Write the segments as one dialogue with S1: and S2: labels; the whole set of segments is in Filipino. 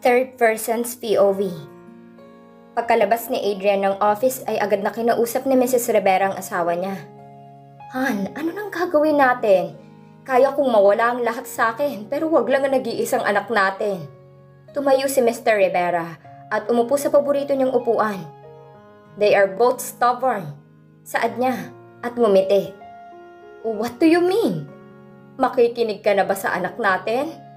S1: Third person's POV. Pagkalabas ni Adrian ng office ay agad na kinausap ni Mrs. Rivera ang asawa niya. Han, ano nang gagawin natin? Kaya kong mawala ang lahat sa akin pero wag lang ang nag-iisang anak natin. Tumayo si Mr. Rivera at umupo sa paborito niyang upuan. They are both stubborn. Saad niya at ngumiti. What do you mean? Makikinig ka na ba sa anak natin?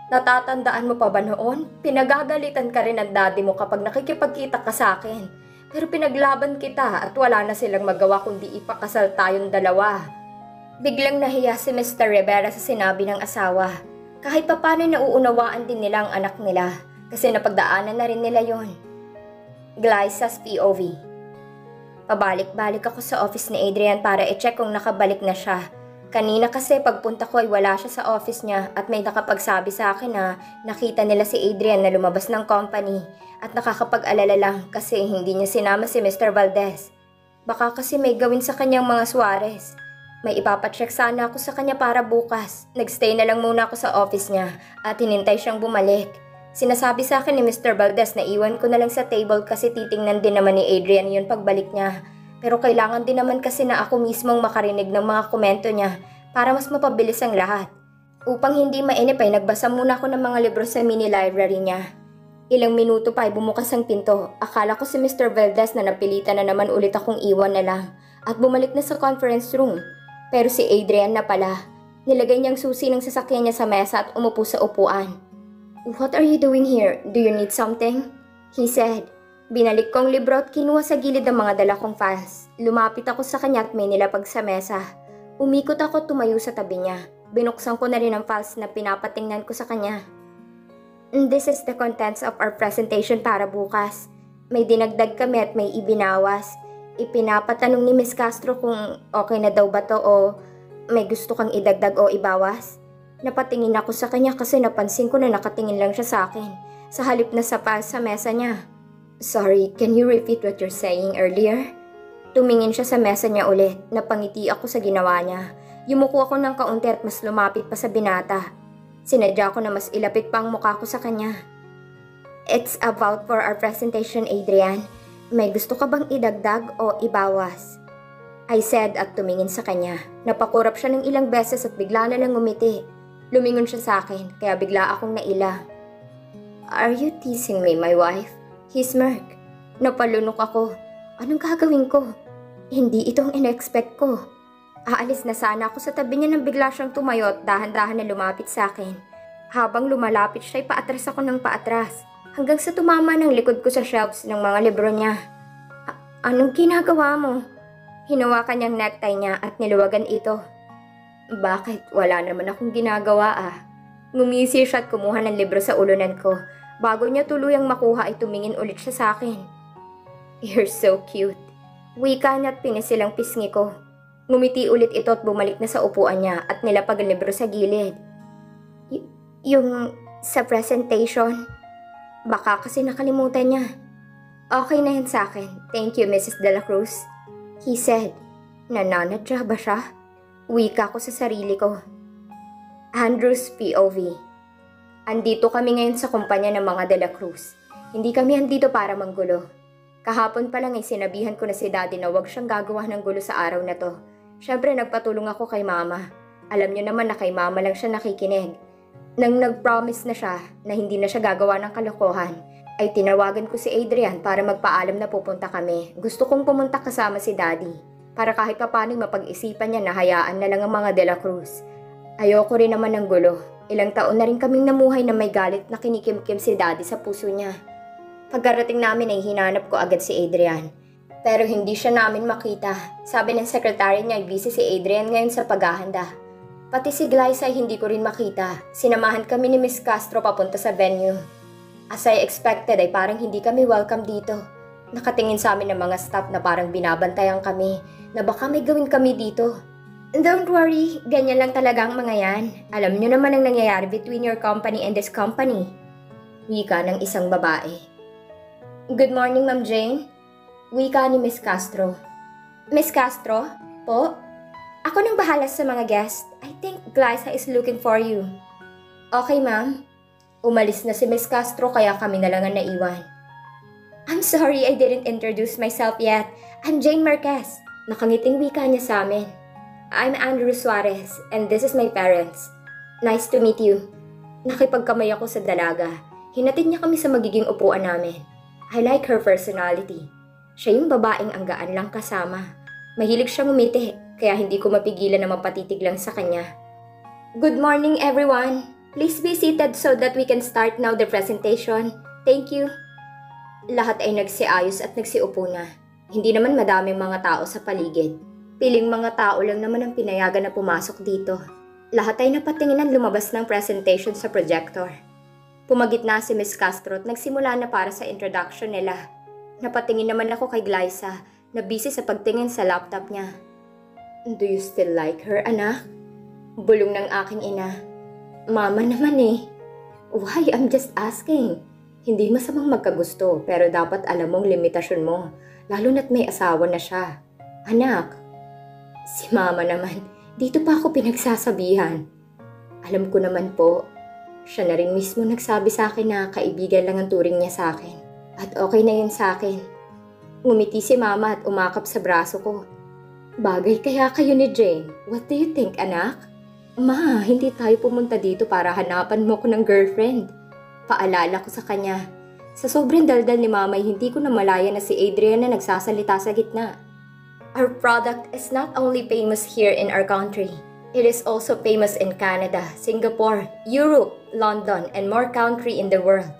S1: Natatandaan mo pa ba noon? Pinagagalitan ka rin ng daddy mo kapag nakikipagkita ka sa akin. Pero pinaglaban kita at wala na silang magawa kundi ipakasal tayong dalawa. Biglang nahiya si Mr. Rivera sa sinabi ng asawa. Kahit papano nauunawaan din nila ang anak nila kasi napagdaanan na rin nila yon. Glyza's POV. Pabalik-balik ako sa office ni Adrian para i-check kung nakabalik na siya. Kanina kasi pagpunta ko ay wala siya sa office niya at may nakapagsabi sa akin na nakita nila si Adrian na lumabas ng company at nakakapag-alala lang kasi hindi niya sinama si Mr. Valdez. Baka kasi may gawin sa kanyang mga Suarez. May ipapacheck sana ako sa kanya para bukas. Nagstay na lang muna ako sa office niya at hinintay siyang bumalik. Sinasabi sa akin ni Mr. Valdez na iwan ko na lang sa table kasi titingnan din naman ni Adrian yun pagbalik niya. Pero kailangan din naman kasi na ako mismong makarinig ng mga komento niya para mas mapabilis ang lahat. Upang hindi mainip ay nagbasa muna ako ng mga libro sa mini library niya. Ilang minuto pa ay bumukas ang pinto. Akala ko si Mr. Valdez na napilitan na naman ulit akong iwan na lang at bumalik na sa conference room. Pero si Adrian na pala. Nilagay niyang susi ng sasakyan niya sa mesa at umupo sa upuan. What are you doing here? Do you need something? He said. Binalik ko ang libro at kinuha sa gilid ng mga dala kong files. Lumapit ako sa kanya at may nilapag sa mesa. Umikot ako at tumayo sa tabi niya. Binuksan ko na rin ang files na pinapatingnan ko sa kanya. This is the contents of our presentation para bukas. May dinagdag kami at may ibinawas. Ipinapatanong ni Miss Castro kung okay na daw ba to o may gusto kang idagdag o ibawas. Napatingin ako sa kanya kasi napansin ko na nakatingin lang siya sa akin. Sa halip na sa files sa mesa niya. Sorry, can you repeat what you're saying earlier? Tumingin siya sa mesa niya ulit. Napangiti ako sa ginawa niya. Yumuko ako ng kaunti at mas lumapit pa sa binata. Sinadya ko na mas ilapit pa ang mukha ko sa kanya. It's about for our presentation, Adrian. May gusto ka bang idagdag o ibawas? I said at tumingin sa kanya. Napakurap siya ng ilang beses at bigla na lang ngumiti. Lumingon siya sa akin, kaya bigla akong naila. Are you teasing me, my wife? He smirked. Napalunok ako. Anong gagawin ko? Hindi itong in-expect ko. Aalis na sana ako sa tabi niya nang bigla siyang tumayo at dahan-dahan na lumapit sa akin. Habang lumalapit siya ay paatras ako ng paatras. Hanggang sa tumama ng likod ko sa shelves ng mga libro niya. Anong ginagawa mo? Hinawakan niyang necktie niya at niluwagan ito. Bakit? Wala naman akong ginagawa Ngumisi siya at kumuha ng libro sa ulunan ko. Bago niya tuluyang makuha ay tumingin ulit siya sa akin. You're so cute. Wika niya at pinisilang pisngi ko. Ngumiti ulit ito at bumalik na sa upuan niya at nilapag ang libro sa gilid. Yung sa presentation, baka kasi nakalimutan niya. Okay na yan sa akin. Thank you, Mrs. De La Cruz. He said. Nananadya ba siya? Wika ko sa sarili ko. Andrew's POV. Andito kami ngayon sa kumpanya ng mga De La Cruz. Hindi kami andito para manggulo. Kahapon pa lang ay sinabihan ko na si Daddy na huwag siyang gagawa ng gulo sa araw na to. Siyempre nagpatulong ako kay Mama. Alam niyo naman na kay Mama lang siya nakikinig. Nang nag-promise na siya na hindi na siya gagawa ng kalokohan, ay tinawagan ko si Adrian para magpaalam na pupunta kami. Gusto kong pumunta kasama si Daddy para kahit papaano mapag-isipan niya na hayaan na lang ang mga De La Cruz. Ayoko rin naman ng gulo. Ilang taon na rin kaming namuhay na may galit na kinikimkim si Daddy sa puso niya. Pagkarating namin ay hinanap ko agad si Adrian. Pero hindi siya namin makita. Sabi ng sekretary niya ay busy si Adrian ngayon sa paghahanda. Pati si Glyza ay hindi ko rin makita. Sinamahan kami ni Miss Castro papunta sa venue. As I expected ay parang hindi kami welcome dito. Nakatingin sa amin ng mga staff na parang binabantayan kami na baka may gawin kami dito. Don't worry, ganyan lang talaga ang mga yan. Alam niyo naman ang nangyayari between your company and this company. Wika ng isang babae. Good morning, Ma'am Jane. Wika ni Miss Castro. Miss Castro? Po? Ako nang bahala sa mga guest. I think Glyza is looking for you. Okay, ma'am. Umalis na si Miss Castro kaya kami na lang ang naiwan. I'm sorry I didn't introduce myself yet. I'm Jane Marquez. Nakangiting wika niya sa amin. I'm Andrew Suarez and this is my parents. Nice to meet you. Nakipagkamay ako sa dalaga. Hinatid niya kami sa magiging upuan namin. I like her personality. Siya yung babaeng ang gaan lang kasama. Mahilig siyang umiti, kaya hindi ko mapigilan na mapatitig lang sa kanya. Good morning everyone! Please be seated so that we can start now the presentation. Thank you. Lahat ay nagsiayos at nagsiupo na. Hindi naman madaming mga tao sa paligid. Piling mga tao lang naman ang pinayagan na pumasok dito. Lahat ay napatingin at lumabas ng presentation sa projector. Pumagitna si Miss Castro at nagsimula na para sa introduction nila. Napatingin naman ako kay Glyza na busy sa pagtingin sa laptop niya. Do you still like her, anak? Bulong ng aking ina. Mama naman eh. Why? I'm just asking. Hindi masamang magkagusto pero dapat alam mong limitasyon mo. Lalo na't may asawa na siya. Anak. Si mama naman. Dito pa ako pinagsasabihan. Alam ko naman po. Siya na rin mismo nagsabi sa akin na kaibigan lang ang turing niya sa akin. At okay na yun sa akin. Ngumiti si mama at umakap sa braso ko. Bagay kaya kayo ni Jane. What do you think, anak? Ma, hindi tayo pumunta dito para hanapan mo ko ng girlfriend. Paalala ko sa kanya. Sa sobrang daldal ni mama, hindi ko namalaya na si Adrian na nagsasalita sa gitna. Our product is not only famous here in our country. It is also famous in Canada, Singapore, Europe, London, and more country in the world.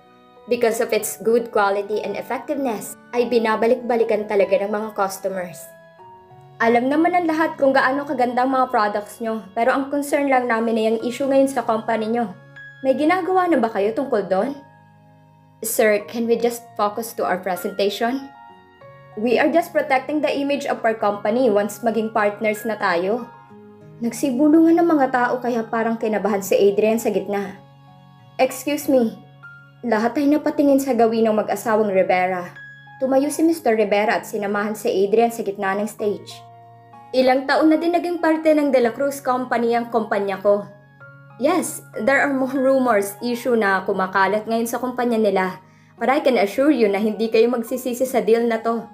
S1: Because of its good quality and effectiveness, ay binabalik-balikan talaga ng mga customers. Alam naman ng lahat kung gaano kaganda ang mga products nyo, pero ang concern lang namin ay yung issue ngayon sa company nyo. May ginagawa na ba kayo tungkol doon? Sir, can we just focus to our presentation? We are just protecting the image of our company once maging partners na tayo. Nagsibulungan ng mga tao kaya parang kinabahan si Adrian sa gitna. Excuse me. Lahat ay napatingin sa gawin ng mag-asawang Rivera. Tumayo si Mr. Rivera at sinamahan si Adrian sa gitna ng stage. Ilang taon na din naging parte ng De La Cruz Company ang kumpanya ko. Yes, there are more rumors issue na kumakalat ngayon sa kumpanya nila. But I can assure you na hindi kayo magsisisi sa deal na to.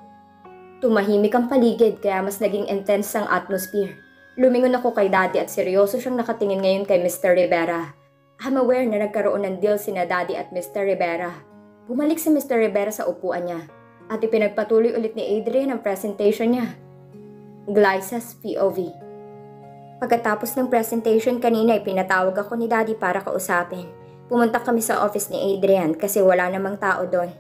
S1: Tumahimik ang paligid kaya mas naging intense ang atmosphere. Lumingon ako kay Daddy at seryoso siyang nakatingin ngayon kay Mr. Rivera. I'm aware na nagkaroon ng deal sina Daddy at Mr. Rivera. Bumalik si Mr. Rivera sa upuan niya at ipinagpatuloy ulit ni Adrian ang presentation niya. Glyza's POV. Pagkatapos ng presentation kanina ay pinatawag ako ni Daddy para kausapin. Pumunta kami sa office ni Adrian kasi wala namang tao doon.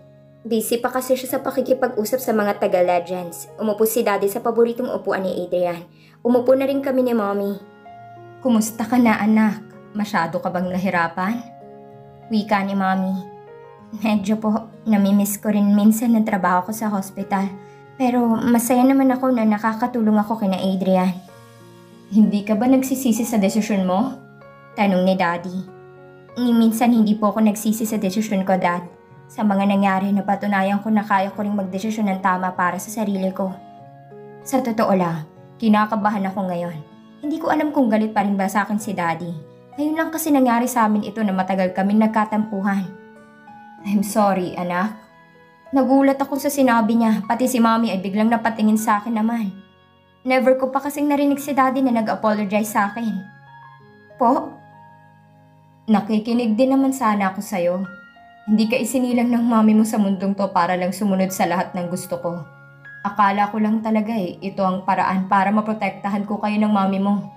S1: Busy pa kasi siya sa pakikipag-usap sa mga taga-legends. Umupo si Daddy sa paboritong upuan ni Adrian. Umupo na rin kami ni Mommy. Kumusta ka na, anak? Masyado ka bang nahirapan? Wika ni Mommy. Medyo po, namimiss ko rin minsan ng trabaho ko sa hospital. Pero masaya naman ako na nakakatulong ako kina Adrian. Hindi ka ba nagsisisi sa desisyon mo? Tanong ni Daddy. Minsan hindi po ako nagsisi sa desisyon ko, Dad. Sa mga nangyari, napatunayan ko na kaya ko rin magdesisyon ng tama para sa sarili ko. Sa totoo lang, kinakabahan ako ngayon. Hindi ko alam kung galit pa rin ba sa akin si Daddy. Ngayon lang kasi nangyari sa amin ito na matagal kaming nagkatampuhan. I'm sorry, anak. Nagulat ako sa sinabi niya, pati si Mommy ay biglang napatingin sa akin naman. Never ko pa kasing narinig si Daddy na nag-apologize sa akin. Po? Nakikinig din naman sana ako sa'yo. Hindi ka isinilang ng Mommy mo sa mundong to para lang sumunod sa lahat ng gusto ko. Akala ko lang talaga ito ang paraan para maprotektahan ko kayo ng Mommy mo.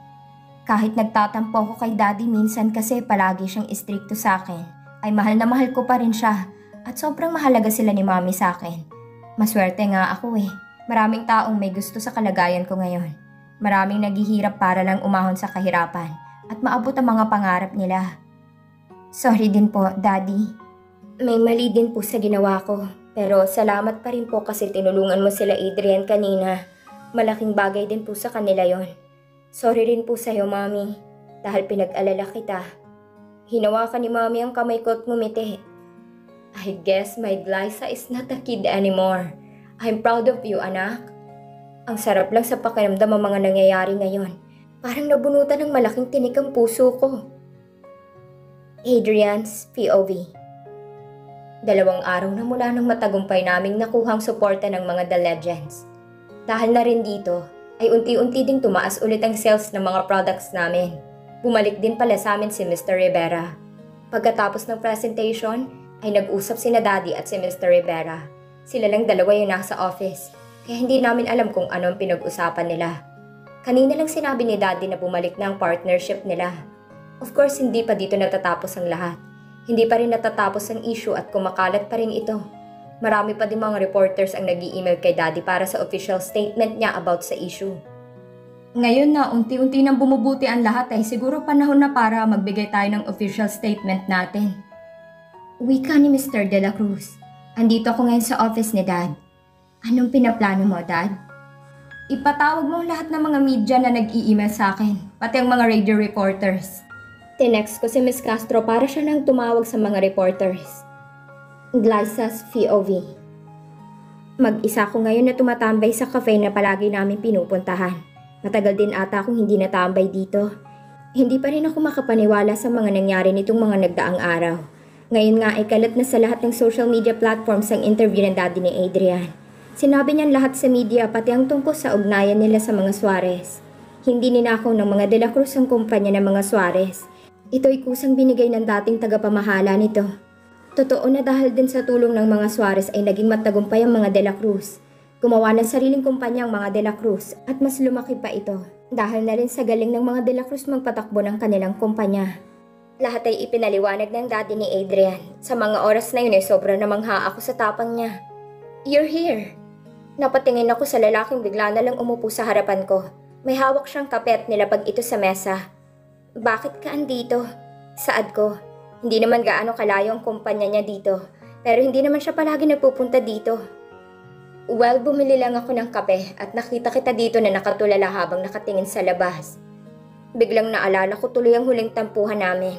S1: Kahit nagtatampo ako kay Daddy minsan kasi palagi siyang istrikto sa akin, ay mahal na mahal ko pa rin siya at sobrang mahalaga sila ni Mommy sa akin. Maswerte nga ako eh. Maraming taong may gusto sa kalagayan ko ngayon. Maraming naghihirap para lang umahon sa kahirapan at maabot ang mga pangarap nila. Sorry din po, Daddy. May mali din po sa ginawa ko. Pero salamat pa rin po kasi tinulungan mo sila Adrian kanina. Malaking bagay din po sa kanila yon. Sorry rin po sa'yo, Mommy, dahil pinag-alala kita. Hinawakan ni Mommy ang kamay ko at ngumiti. I guess my Glyza is not a kid anymore. I'm proud of you, anak. Ang sarap lang sa pakiramdam ang mga nangyayari ngayon. Parang nabunutan ng malaking tinik ang puso ko. Adrian's POV. 2 araw na mula nang matagumpay naming nakuhang suporta ng mga The Legends. Dahil na rin dito, ay unti-unti ding tumaas ulit ang sales ng mga products namin. Bumalik din pala sa amin si Mr. Rivera. Pagkatapos ng presentation, ay nag-usap sina Daddy at si Mr. Rivera. Sila lang dalawa yung nasa office, kaya hindi namin alam kung ano ang pinag-usapan nila. Kanina lang sinabi ni Daddy na bumalik na ang partnership nila. Of course, hindi pa dito natatapos ang lahat. Hindi pa rin natatapos ang issue at kumakalat pa rin ito. Marami pa din mga reporters ang nag-i-email kay Daddy para sa official statement niya about sa issue. Ngayon na unti-unti nang bumubuti ang lahat ay siguro panahon na para magbigay tayo ng official statement natin. Wika ni Mr. De La Cruz. Andito ako ngayon sa office ni Dad. Anong pinaplano mo, Dad? Ipatawag mo lahat ng mga media na nag-i-email sa akin, pati ang mga radio reporters. Tinext ko si Ms. Castro para siya nang tumawag sa mga reporters. Glyza's POV. Mag-isa ko ngayon na tumatambay sa cafe na palagi namin pinupuntahan. Matagal din ata akong hindi natambay dito. Hindi pa rin ako makapaniwala sa mga nangyari nitong mga nagdaang araw. Ngayon nga ay kalat na sa lahat ng social media platforms ang interview ng Daddy ni Adrian. Sinabi niyan lahat sa media pati ang tungkol sa ugnayan nila sa mga Suarez. Hindi ninakaw ng mga De La Cruz ang kumpanya ng mga Suarez. Ito'y kusang binigay ng dating tagapamahala nito. Totoo na dahil din sa tulong ng mga Suarez ay naging matagumpay ang mga De La Cruz. Gumawa ng sariling kumpanya ang mga De La Cruz at mas lumaki pa ito. Dahil na rin sa galing ng mga De La Cruz magpatakbo ng kanilang kumpanya. Lahat ay ipinaliwanag ng Daddy ni Adrian. Sa mga oras na yun ay sobra namangha ako sa tapang niya. You're here. Napatingin ako sa lalaking bigla na lang umupo sa harapan ko. May hawak siyang kape at nilapag ito sa mesa. Bakit ka andito? Saad ko. Hindi naman gaano kalayo ang kumpanya niya dito. Pero hindi naman siya palagi nagpupunta dito. Well, bumili lang ako ng kape at nakita kita dito na nakatulala habang nakatingin sa labas. Biglang naalala ko tuloy ang huling tampuhan namin.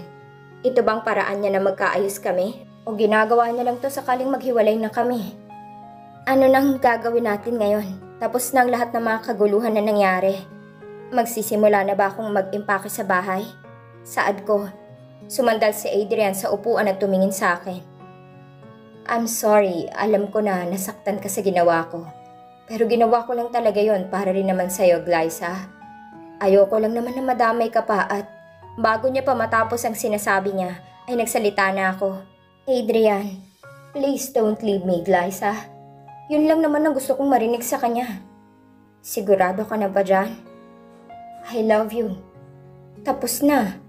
S1: Ito bang paraan niya na magkaayos kami? O ginagawa niya lang to sakaling maghiwalay na kami? Ano nang gagawin natin ngayon? Tapos na ang lahat ng mga kaguluhan na nangyari. Magsisimula na ba akong mag-impake sa bahay? Saad ko. Sumandal si Adrian sa upuan at tumingin sa akin. I'm sorry, alam ko na nasaktan ka sa ginawa ko. Pero ginawa ko lang talaga yon para rin naman sa'yo, Glyza. Ayoko lang naman na madamay ka pa at bago niya pa matapos ang sinasabi niya, ay nagsalita na ako. Adrian, please don't leave me, Glyza. Yun lang naman ang gusto kong marinig sa kanya. Sigurado ka na ba dyan? I love you. Tapos na.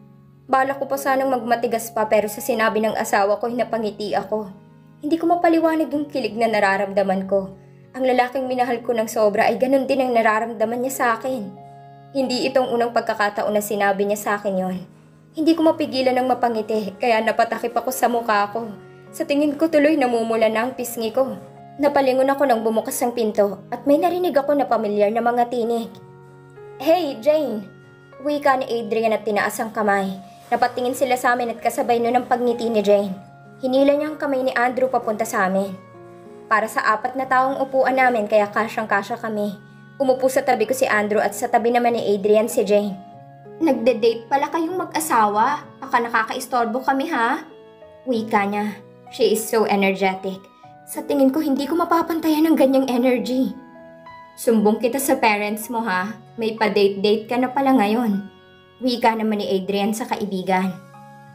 S1: Bala ko pa sanang magmatigas pa pero sa sinabi ng asawa ko ay napangiti ako. Hindi ko mapaliwanag yung kilig na nararamdaman ko. Ang lalaking minahal ko ng sobra ay ganun din ang nararamdaman niya sa akin. Hindi itong unang pagkakataon na sinabi niya sa akin yon. Hindi ko mapigilan ng mapangiti kaya napatakip ako sa mukha ko. Sa tingin ko tuloy namumula na ang pisngi ko. Napalingon ako nang bumukas ang pinto at may narinig ako na pamilyar na mga tinig. Hey, Jane! Wika ni Adrian at tinaas ang kamay. Napatingin sila sa amin at kasabay nun ang pagngiti ni Jane. Hinila niya ang kamay ni Andrew papunta sa amin. Para sa 4 na taong upuan namin kaya kasyang-kasya kami. Umupo sa tabi ko si Andrew at sa tabi naman ni Adrian si Jane. Nagde-date pala kayong mag-asawa? Baka nakakaistorbo kami ha? Wika niya. She is so energetic. Sa tingin ko hindi ko mapapantayan ng ganyang energy. Sumbong kita sa parents mo ha. May pa-date-date ka na pala ngayon. Wika naman ni Adrian sa kaibigan.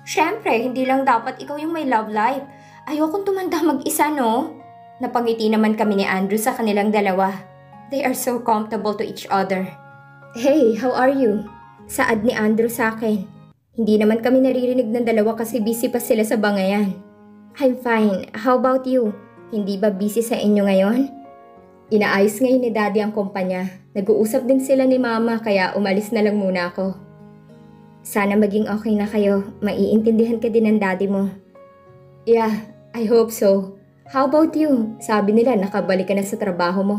S1: Siyempre, hindi lang dapat ikaw yung may love life. Ayokong tumanda mag-isa no? Napangiti naman kami ni Andrew sa kanilang dalawa. They are so comfortable to each other. Hey, how are you? Saad ni Andrew sa akin. Hindi naman kami naririnig ng dalawa kasi busy pa sila sa bangayan. I'm fine. How about you? Hindi ba busy sa inyo ngayon? Inaayos ngayon ni Daddy ang kumpanya. Nag-uusap din sila ni Mama kaya umalis na lang muna ako. Sana maging okay na kayo. Maiintindihan ka din ng Daddy mo. Yeah, I hope so. How about you? Sabi nila nakabalik ka na sa trabaho mo.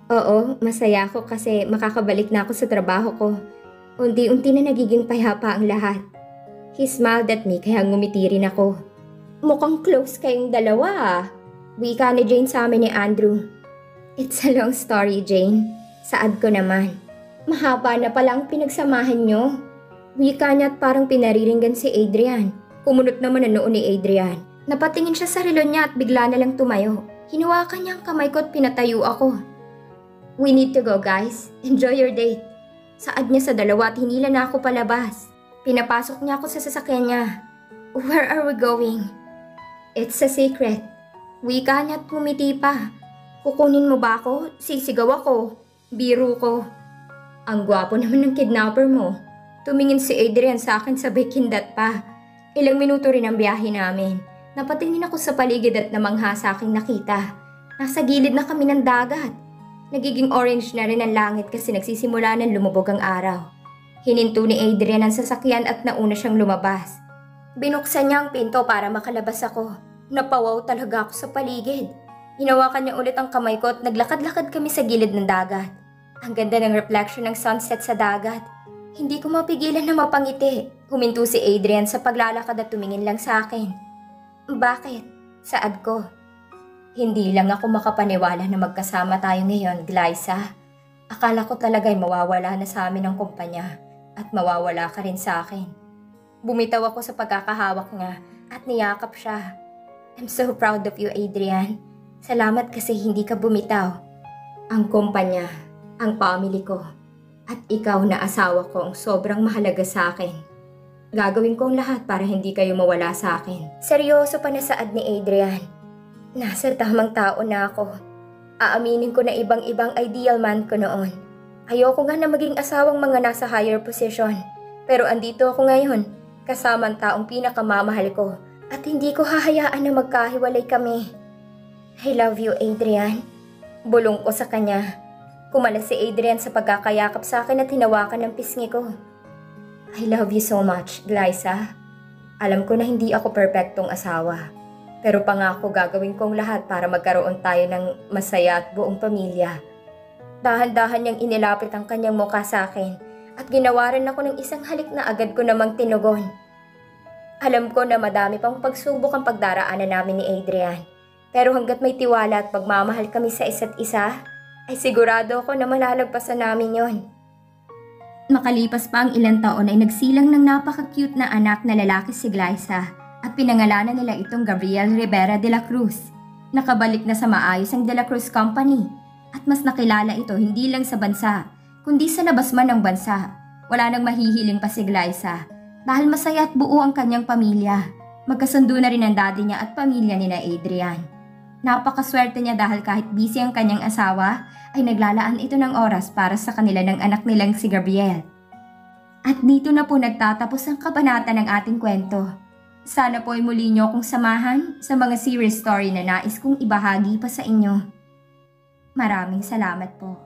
S1: Oo, masaya ako kasi makakabalik na ako sa trabaho ko. Unti-unti na nagiging payapa ang lahat. He smiled at me kaya ngumiti rin ako. Mukhang close kayong dalawa ah. Wika ni Jane sa amin ni Andrew. It's a long story, Jane. Saad ko naman. Mahaba na palang pinagsamahan nyo. Wika niya at parang pinariringgan si Adrian. Kumunot naman ang noo ni Adrian. Napatingin siya sa relo niya at bigla na lang tumayo. Hinawakan niya ang kamay ko at pinatayo ako. We need to go, guys. Enjoy your date. Saad niya sa dalawa at hinila na ako palabas. Pinapasok niya ako sa sasakyan niya. Where are we going? It's a secret. Wika niya at pumiti pa. Kukunin mo ba ako? Sisigaw ako. Biro ko. Ang gwapo naman ng kidnapper mo. Tumingin si Adrian sa akin sabay kindat pa. Ilang minuto rin ang biyahe namin. Napatingin ako sa paligid at namangha sa aking nakita. Nasa gilid na kami ng dagat. Nagiging orange na rin ang langit kasi nagsisimula ng lumubog ang araw. Hininto ni Adrian ang sasakyan at nauna siyang lumabas. Binuksan niya ang pinto para makalabas ako. Napawaw talaga ako sa paligid. Hinawakan niya ulit ang kamay ko at naglakad-lakad kami sa gilid ng dagat. Ang ganda ng reflection ng sunset sa dagat. Hindi ko mapigilan na mapangiti. Huminto si Adrian sa paglalakad at tumingin lang sa akin. Bakit? Saad ko. Hindi lang ako makapaniwala na magkasama tayo ngayon, Glyza. Akala ko talaga'y mawawala na sa amin ang kumpanya at mawawala ka rin sa akin. Bumitaw ako sa pagkakahawak niya at niyakap siya. I'm so proud of you, Adrian. Salamat kasi hindi ka bumitaw. Ang kumpanya, ang family ko, at ikaw na asawa ko ang sobrang mahalaga sa akin. Gagawin ko ang lahat para hindi kayo mawala sa akin. Seryoso pa na saad ni Adrian. Nasa tamang tao na ako. Aaminin ko na ibang-ibang ideal man ko noon. Ayoko nga na maging asawang mga nasa higher position. Pero andito ako ngayon, kasama ang taong pinakamamahal ko. At hindi ko hahayaan na magkahiwalay kami. I love you, Adrian. Bulong ko sa kanya. Kumalas si Adrian sa pagkakayakap sa akin at hinawakan ng pisngi ko. I love you so much, Glyza. Alam ko na hindi ako perpektong asawa. Pero pangako gagawin kong lahat para magkaroon tayo ng masaya at buong pamilya. Dahan-dahan niyang inilapit ang kanyang mukha sa akin at ginawaran ako ng isang halik na agad ko namang tinugon. Alam ko na madami pang pagsubok ang pagdaraanan namin ni Adrian. Pero hanggat may tiwala at pagmamahal kami sa isa't isa, ay sigurado ako na malalagpasan namin yon. Makalipas pa ang ilang taon ay nagsilang ng napaka-cute na anak na lalaki si Glyza at pinangalanan nila itong Gabriel Rivera de la Cruz. Nakabalik na sa maayos ang De La Cruz Company at mas nakilala ito hindi lang sa bansa, kundi sa labas man ng bansa. Wala nang mahihiling pa si Glyza dahil masaya at buo ang kanyang pamilya. Magkasundo na rin ang daddy niya at pamilya ni na Adrian. Napakaswerte niya dahil kahit busy ang kanyang asawa, ay naglalaan ito ng oras para sa kanila ng anak nilang si Gabriel. At dito na po nagtatapos ang kabanata ng ating kwento. Sana po ay muli niyo akong samahan sa mga series story na nais kong ibahagi pa sa inyo. Maraming salamat po.